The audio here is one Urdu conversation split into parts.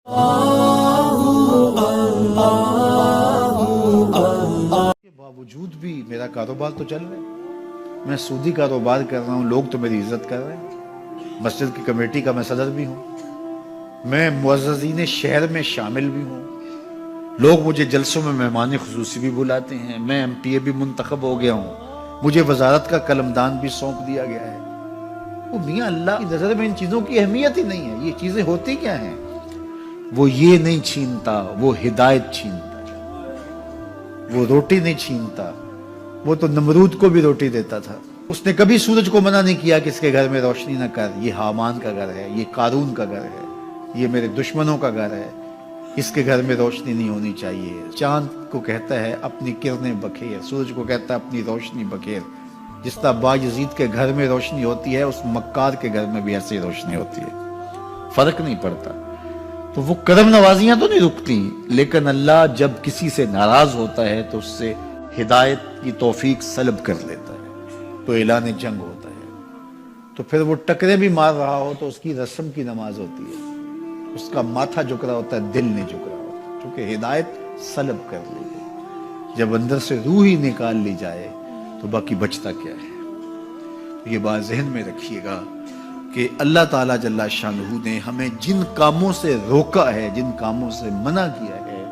کے باوجود بھی میرا کاروبار تو چل رہا ہے، میں سودی کاروبار کر رہا ہوں، لوگ تو میری عزت کر رہے ہیں، مسجد کی کمیٹی کا میں صدر بھی ہوں، میں معززین شہر میں شامل بھی ہوں، لوگ مجھے جلسوں میں مہمان خصوصی بھی بلاتے ہیں، میں ایم پی اے بھی منتخب ہو گیا ہوں، مجھے وزارت کا قلمدان بھی سونپ دیا گیا ہے۔ وہ میاں اللہ کی نظر میں ان چیزوں کی اہمیت ہی نہیں ہے، یہ چیزیں ہوتی کیا ہیں؟ وہ یہ نہیں چھینتا، وہ ہدایت چھینتا ہے، وہ روٹی نہیں چھینتا، وہ تو نمرود کو بھی روٹی دیتا تھا۔ اس نے کبھی سورج کو منع نہیں کیا کہ اس کے گھر میں روشنی نہ کر، یہ حامان کا گھر ہے، یہ قارون کا گھر ہے، یہ میرے دشمنوں کا گھر ہے، اس کے گھر میں روشنی نہیں ہونی چاہیے۔ چاند کو کہتا ہے اپنی کرنیں بکھیر، سورج کو کہتا ہے اپنی روشنی بکھیر۔ جس طرح باجزید کے گھر میں روشنی ہوتی ہے، اس مکار کے گھر میں بھی ایسی روشنی ہوتی ہے، فرق نہیں پڑتا۔ تو وہ کرم نوازیاں تو نہیں رکتی، لیکن اللہ جب کسی سے ناراض ہوتا ہے تو اس سے ہدایت کی توفیق سلب کر لیتا ہے، تو اعلان جنگ ہوتا ہے۔ تو پھر وہ ٹکرے بھی مار رہا ہو تو اس کی رسم کی نماز ہوتی ہے، اس کا ماتھا جھک رہا ہوتا ہے، دل نہیں جھک رہا ہوتا، کیونکہ ہدایت سلب کر لی گئی۔ جب اندر سے روح ہی نکال لی جائے تو باقی بچتا کیا ہے؟ یہ بات ذہن میں رکھیے گا کہ اللہ تعالیٰ جل شانہ نے ہمیں جن کاموں سے روکا ہے، جن کاموں سے منع کیا ہے،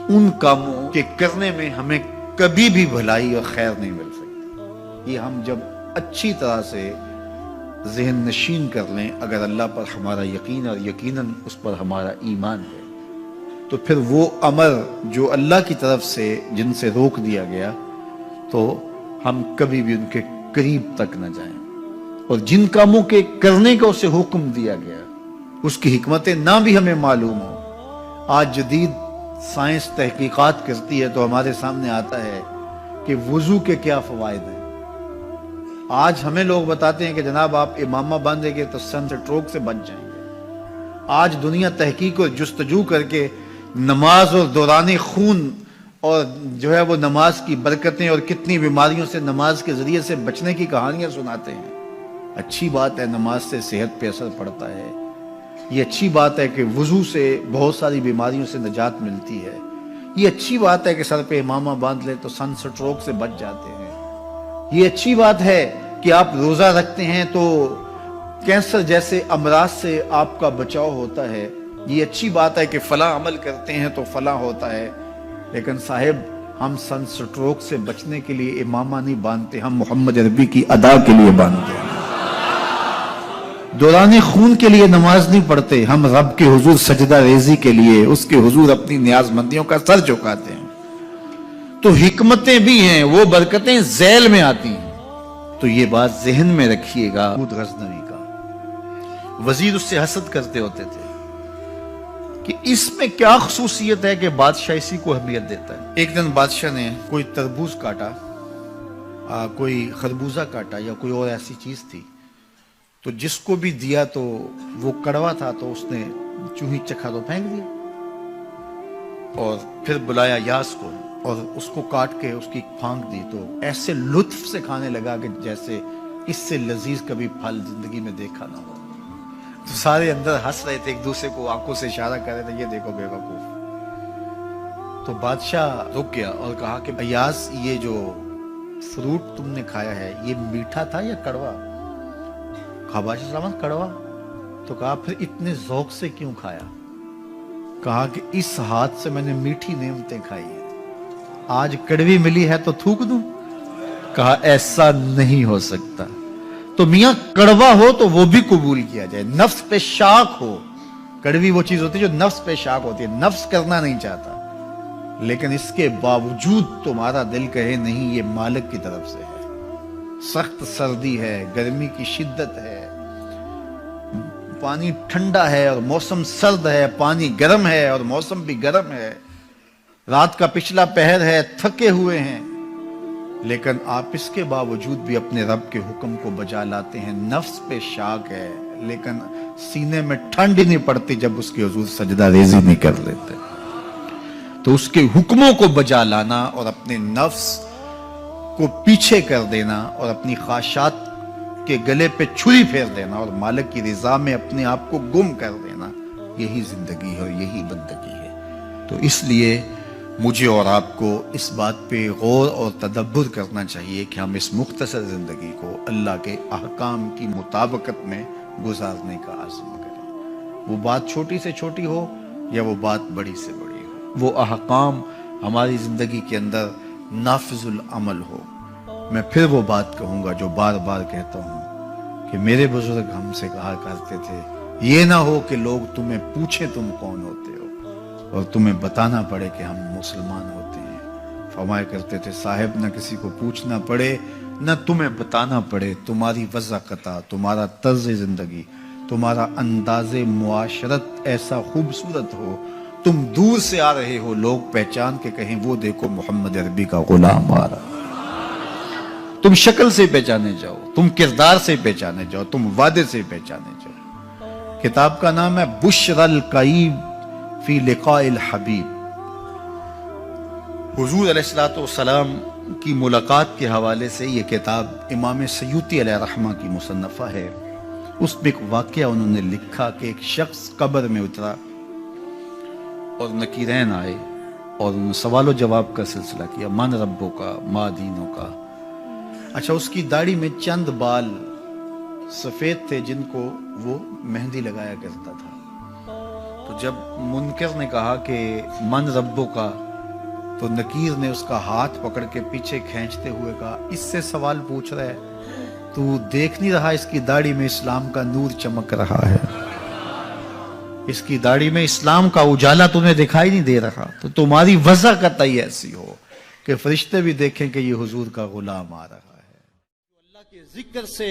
ان کاموں کے کرنے میں ہمیں کبھی بھی بھلائی اور خیر نہیں مل سکتی۔ یہ ہم جب اچھی طرح سے ذہن نشین کر لیں، اگر اللہ پر ہمارا یقین اور یقیناً اس پر ہمارا ایمان ہے، تو پھر وہ امر جو اللہ کی طرف سے جن سے روک دیا گیا، تو ہم کبھی بھی ان کے قریب تک نہ جائیں، اور جن کاموں کے کرنے کا اسے حکم دیا گیا اس کی حکمتیں نہ بھی ہمیں معلوم ہو۔ آج جدید سائنس تحقیقات کرتی ہے تو ہمارے سامنے آتا ہے کہ وضو کے کیا فوائد ہیں۔ آج ہمیں لوگ بتاتے ہیں کہ جناب آپ امامہ باندھیں گے تو سن سٹروک سے بچ جائیں گے۔ آج دنیا تحقیق اور جستجو کر کے نماز اور دوران خون اور جو ہے وہ نماز کی برکتیں اور کتنی بیماریوں سے نماز کے ذریعے سے بچنے کی کہانیاں سناتے ہیں۔ اچھی بات ہے، نماز سے صحت پہ اثر پڑتا ہے، یہ اچھی بات ہے کہ وضو سے بہت ساری بیماریوں سے نجات ملتی ہے، یہ اچھی بات ہے کہ سر پہ امامہ باندھ لے تو سن سٹروک سے بچ جاتے ہیں، یہ اچھی بات ہے کہ آپ روزہ رکھتے ہیں تو کینسر جیسے امراض سے آپ کا بچاؤ ہوتا ہے، یہ اچھی بات ہے کہ فلاں عمل کرتے ہیں تو فلاں ہوتا ہے۔ لیکن صاحب، ہم سن سٹروک سے بچنے کے لیے امامہ نہیں باندھتے، ہم محمد عربی کی ادا کے لیے باندھتے ہیں۔ دوران خون کے لیے نماز نہیں پڑھتے، ہم رب کے حضور سجدہ ریزی کے لیے اس کے حضور اپنی نیاز مندیوں کا سر جھکاتے ہیں۔ تو حکمتیں بھی ہیں، وہ برکتیں ذیل میں آتی ہیں۔ تو یہ بات ذہن میں رکھیے گا۔ غزنوی کا وزیر اس سے حسد کرتے ہوتے تھے کہ اس میں کیا خصوصیت ہے کہ بادشاہ اسی کو اہمیت دیتا ہے۔ ایک دن بادشاہ نے کوئی تربوز کاٹا، کوئی خربوزہ کاٹا یا کوئی اور ایسی چیز تھی، تو جس کو بھی دیا تو وہ کڑوا تھا، تو اس نے چوہی چکھا تو پھینک دیا، اور پھر بلایا یاس کو اور اس کو کاٹ کے اس کی پھانک دی، تو ایسے لطف سے کھانے لگا کہ جیسے اس سے لذیذ کبھی پھل زندگی میں دیکھا نہ ہو۔ تو سارے اندر ہنس رہے تھے، ایک دوسرے کو آنکھوں سے اشارہ کر رہے تھے، یہ دیکھو بے وقوف۔ تو بادشاہ رک گیا اور کہا کہ ایاز، یہ جو فروٹ تم نے کھایا ہے یہ میٹھا تھا یا کڑوا؟ کہا بادشاہ سلامت کڑوا۔ تو کہا پھر اتنے ذوق سے کیوں کھایا؟ کہا کہ اس ہاتھ سے میں نے میٹھی نعمتیں کھائی ہیں، آج کڑوی ملی ہے تو تھوک دوں؟ کہا ایسا نہیں ہو سکتا۔ تو میاں کڑوا ہو تو وہ بھی قبول کیا جائے، نفس پہ شاک ہو۔ کڑوی وہ چیز ہوتی ہے جو نفس پہ شاک ہوتی ہے، نفس کرنا نہیں چاہتا، لیکن اس کے باوجود تمہارا دل کہے نہیں، یہ مالک کی طرف سے ہے۔ سخت سردی ہے، گرمی کی شدت ہے، پانی ٹھنڈا ہے اور موسم سرد ہے، پانی گرم ہے اور موسم بھی گرم ہے، رات کا پچھلا پہر ہے، تھکے ہوئے ہیں، لیکن آپ اس کے باوجود بھی اپنے رب کے حکم کو بجا لاتے ہیں۔ نفس پہ شاک ہے لیکن سینے میں ٹھنڈ ہی نہیں پڑتی جب اس کے حضور سجدہ ریزی نہیں کر لیتے۔ تو اس کے حکموں کو بجا لانا اور اپنے نفس کو پیچھے کر دینا اور اپنی خواہشات کے گلے پہ چھری پھیر دینا اور مالک کی رضا میں اپنے آپ کو گم کر دینا، یہی زندگی ہے اور یہی بندگی ہے۔ تو اس لیے مجھے اور آپ کو اس بات پہ غور اور تدبر کرنا چاہیے کہ ہم اس مختصر زندگی کو اللہ کے احکام کی مطابقت میں گزارنے کا عزم کریں، وہ بات چھوٹی سے چھوٹی ہو یا وہ بات بڑی سے بڑی ہو، وہ احکام ہماری زندگی کے اندر نافذ العمل ہو۔ میں پھر وہ بات کہوں گا جو بار بار کہتا ہوں کہ میرے بزرگ ہم سے کہا کرتے تھے، یہ نہ ہو کہ لوگ تمہیں پوچھیں تم کون ہوتے ہو اور تمہیں بتانا پڑے کہ ہم مسلمان ہوتے ہیں۔ فرمایا کرتے تھے صاحب نہ کسی کو پوچھنا پڑے نہ تمہیں بتانا پڑے، تمہاری وضاحت، تمہارا طرز زندگی، تمہارا انداز معاشرت ایسا خوبصورت ہو، تم دور سے آ رہے ہو لوگ پہچان کے کہیں وہ دیکھو محمد عربی کا غلام آ رہا، تم شکل سے پہچانے جاؤ، تم کردار سے پہچانے جاؤ، تم وعدے سے پہچانے جاؤ۔ کتاب کا نام ہے بشر القیب فی لقاء الحبیب۔ حضور علیہ السلام کی ملاقات کے حوالے سے یہ کتاب امام سیوطی علیہ رحمہ کی مصنفہ ہے۔ اس میں ایک واقعہ انہوں نے لکھا کہ ایک شخص قبر میں اترا اور نکیرین آئے اور انہوں نے سوال و جواب کا سلسلہ کیا، من ربوں کا، ما دینوں کا۔ اچھا، اس کی داڑھی میں چند بال سفید تھے جن کو وہ مہندی لگایا کرتا تھا۔ تو جب منکر نے کہا کہ من ربوں کا، تو نکیر نے اس کا ہاتھ پکڑ کے پیچھے کھینچتے ہوئے کہا اس سے سوال پوچھ رہا ہے، تو دیکھ نہیں رہا اس کی داڑھی میں اسلام کا نور چمک رہا ہے، اس کی داڑھی میں اسلام کا اجالا تمہیں دکھائی نہیں دے رہا؟ تو تمہاری وضع قطعی ایسی ہو کہ فرشتے بھی دیکھیں کہ یہ حضور کا غلام آ رہا ہے۔ اللہ کے ذکر سے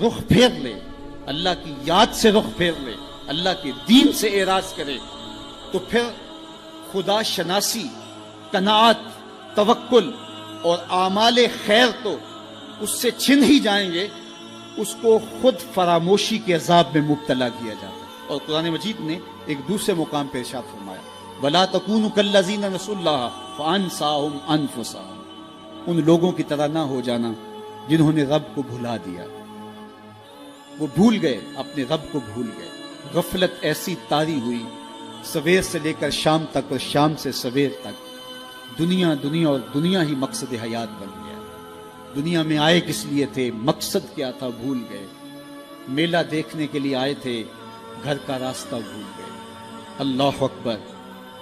رخ پھیر لے، اللہ کی یاد سے رخ پھیر لے، اللہ کے دین سے اعراض کرے، تو پھر خدا شناسی، قناعت، توکل اور اعمال خیر تو اس سے چھن ہی جائیں گے، اس کو خود فراموشی کے عذاب میں مبتلا کیا جاتا ہے۔ اور قرآن مجید نے ایک دوسرے مقام پہ ارشاد فرمایا وَلَا تَكُونُوا كَالَّذِينَ نَسُوا اللَّهَ فَأَنسَاهُمْ أَنفُسَهُمْ، ان لوگوں کی طرح نہ ہو جانا جنہوں نے رب کو بھلا دیا، وہ بھول گئے، اپنے رب کو بھول گئے۔ غفلت ایسی طاری ہوئی، سویر سے لے کر شام تک اور شام سے سویر تک دنیا دنیا اور دنیا ہی مقصد حیات بن گیا۔ دنیا میں آئے کس لیے تھے، مقصد کیا تھا، بھول گئے۔ میلہ دیکھنے کے لیے آئے تھے، گھر کا راستہ بھول گئے۔ اللہ اکبر۔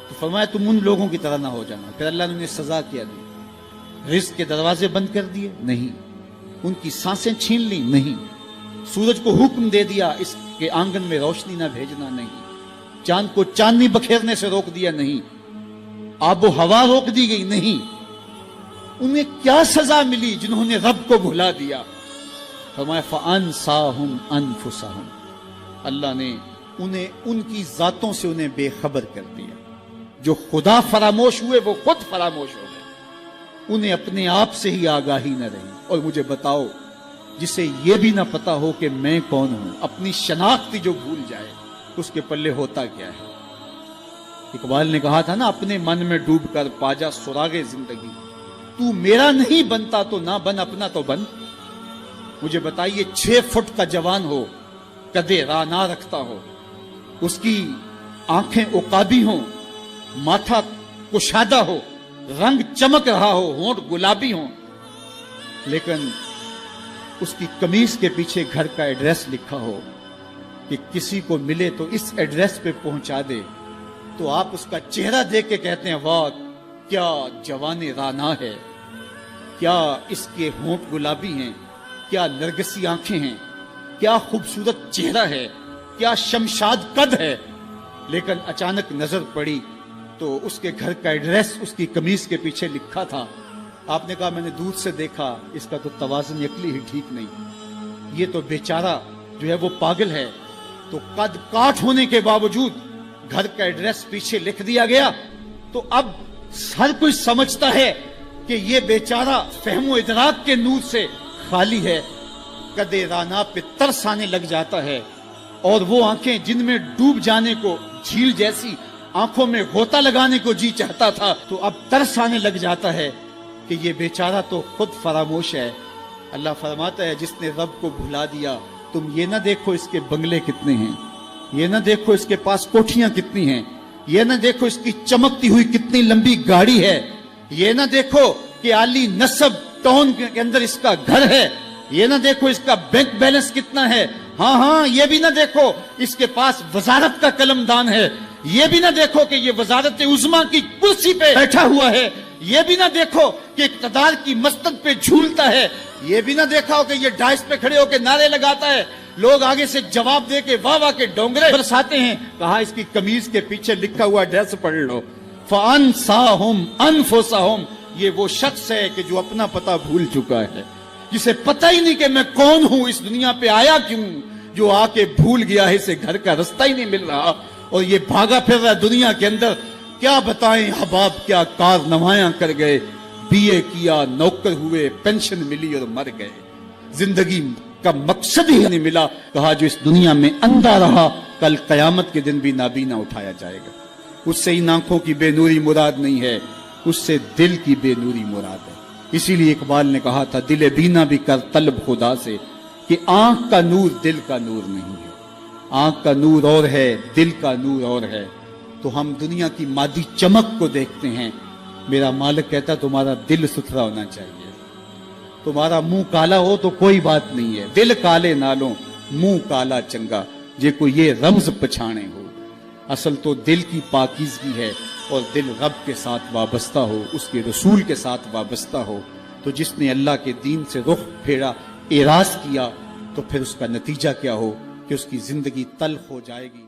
تو فرمایا تم ان لوگوں کی طرح نہ ہو جانا۔ پھر اللہ نے انہیں سزا کیا دی، رزق کے دروازے بند کر دیے؟ نہیں۔ ان کی سانسیں چھین لی؟ نہیں۔ سورج کو حکم دے دیا اس کے آنگن میں روشنی نہ بھیجنا؟ نہیں۔ چاند کو چاندنی بکھیرنے سے روک دیا؟ نہیں۔ آب و ہوا روک دی گئی؟ نہیں۔ انہیں کیا سزا ملی جنہوں نے رب کو بھلا دیا؟ فرمایا فَأَنسَاهُمْ أَنفُسَهُمْ، اللہ نے انہیں ان کی ذاتوں سے انہیں بے خبر کر دیا۔ جو خدا فراموش ہوئے وہ خود فراموش ہو گئے، انہیں اپنے آپ سے ہی آگاہی نہ رہی۔ اور مجھے بتاؤ، جسے یہ بھی نہ پتا ہو کہ میں کون ہوں، اپنی شناخت جو بھول جائے، اس کے پلے ہوتا کیا ہے؟ اقبال نے کہا تھا نا، اپنے من میں ڈوب کر پاجا سراغ زندگی، تو میرا نہیں بنتا تو نہ بن، اپنا تو بن۔ مجھے بتائیے، 6 فٹ کا جوان ہو، قدے راہ نہ رکھتا ہو، اس کی آنکھیں عقابی ہوں، ماتھا کشادہ ہو، رنگ چمک رہا ہو، ہونٹ گلابی ہوں، لیکن اس کی قمیص کے پیچھے گھر کا ایڈریس لکھا ہو کہ کسی کو ملے تو اس ایڈریس پہ پہنچا دے، تو آپ اس کا چہرہ دیکھ کے کہتے ہیں واہ کیا جوان رانا ہے، کیا اس کے ہونٹ گلابی ہیں، کیا نرگسی آنکھیں ہیں، کیا خوبصورت چہرہ ہے، کیا شمشاد قد ہے۔ لیکن اچانک نظر پڑی تو اس کے گھر کا ایڈریس اس کی قمیص کے پیچھے لکھا تھا۔ آپ نے کہا میں نے دور سے دیکھا، اس کا تو توازن عقلی ہی ٹھیک نہیں، یہ تو بیچارہ جو ہے وہ پاگل ہے۔ تو قد کاٹ ہونے کے باوجود گھر کا ایڈریس پیچھے لکھ دیا گیا، تو اب ہر کوئی سمجھتا ہے کہ یہ بیچارہ فہم و ادراک کے نور سے خالی ہے۔ قدِ رانا پہ ترس آنے لگ جاتا ہے، اور وہ آنکھیں جن میں ڈوب جانے کو، جھیل جیسی آنکھوں میں غوطہ لگانے کو جی چاہتا تھا، تو اب ترس آنے لگ جاتا ہے کہ یہ بیچارہ تو خود فراموش ہے۔ اللہ فرماتا ہے جس نے رب کو بھلا دیا، تم یہ نہ دیکھو اس کے بنگلے کتنے ہیں، یہ نہ دیکھو اس کے پاس کوٹھیاں کتنی ہیں، یہ نہ دیکھو اس کی چمکتی ہوئی کتنی لمبی گاڑی ہے، یہ نہ دیکھو کہ عالی نسب ٹاؤن کے اندر اس کا گھر ہے، یہ نہ دیکھو اس کا بینک بیلنس کتنا ہے، ہاں یہ بھی نہ دیکھو اس کے پاس وزارت کا قلم دان ہے، یہ بھی نہ دیکھو کہ یہ وزارت عظمیٰ کی کرسی پہ بیٹھا ہوا ہے، یہ بھی نہ دیکھو کہ اقتدار کی مسند پہ جھولتا ہے، یہ بھی نہ دیکھا ہو کہ یہ ڈائس پہ کھڑے ہو کے نعرے لگاتا ہے، لوگ آگے سے جواب دے کے واہ واہ کے ڈونگرے برساتے ہیں۔ کہا اس کی قمیض کے پیچھے لکھا ہوا ایڈریس پڑھ لو، فَأَنْسَاهُمْ أَنفُسَهُمْ، یہ وہ شخص ہے کہ جو اپنا پتہ بھول چکا ہے، جسے پتہ ہی نہیں کہ میں کون ہوں، اس دنیا پہ آیا کیوں، جو آ کے بھول گیا ہے، اسے گھر کا رستہ ہی نہیں مل رہا اور یہ بھاگا پھر رہا دنیا کے اندر۔ کیا بتائیں احباب، کیا کارنامائیاں کر گئے، بی اے کیا، نوکر ہوئے، پینشن ملی اور مر گئے، زندگی کا مقصد ہی نہیں ملا۔ کہا جو اس دنیا میں اندھا رہا، کل قیامت کے دن بھی نابینا اٹھایا جائے گا۔ اس سے ان آنکھوں کی بے نوری مراد نہیں ہے، اس سے دل کی بے نوری مراد ہے۔ اسی لیے اقبال نے کہا تھا دل بینا بھی کر طلب خدا سے، کہ آنکھ کا نور دل کا نور نہیں ہے، آنکھ کا نور اور ہے، دل کا نور اور ہے۔ تو ہم دنیا کی مادی چمک کو دیکھتے ہیں، میرا مالک کہتا تمہارا دل ستھرا ہونا چاہیے، تمہارا منہ کالا ہو تو کوئی بات نہیں ہے، دل کالے نالوں منہ کالا چنگا، جے کو یہ رمز پچھانے ہو۔ اصل تو دل کی پاکیزگی ہے، اور دل رب کے ساتھ وابستہ ہو، اس کے رسول کے ساتھ وابستہ ہو۔ تو جس نے اللہ کے دین سے رخ پھیرا، اعراض کیا، تو پھر اس کا نتیجہ کیا ہو کہ اس کی زندگی تلخ ہو جائے گی۔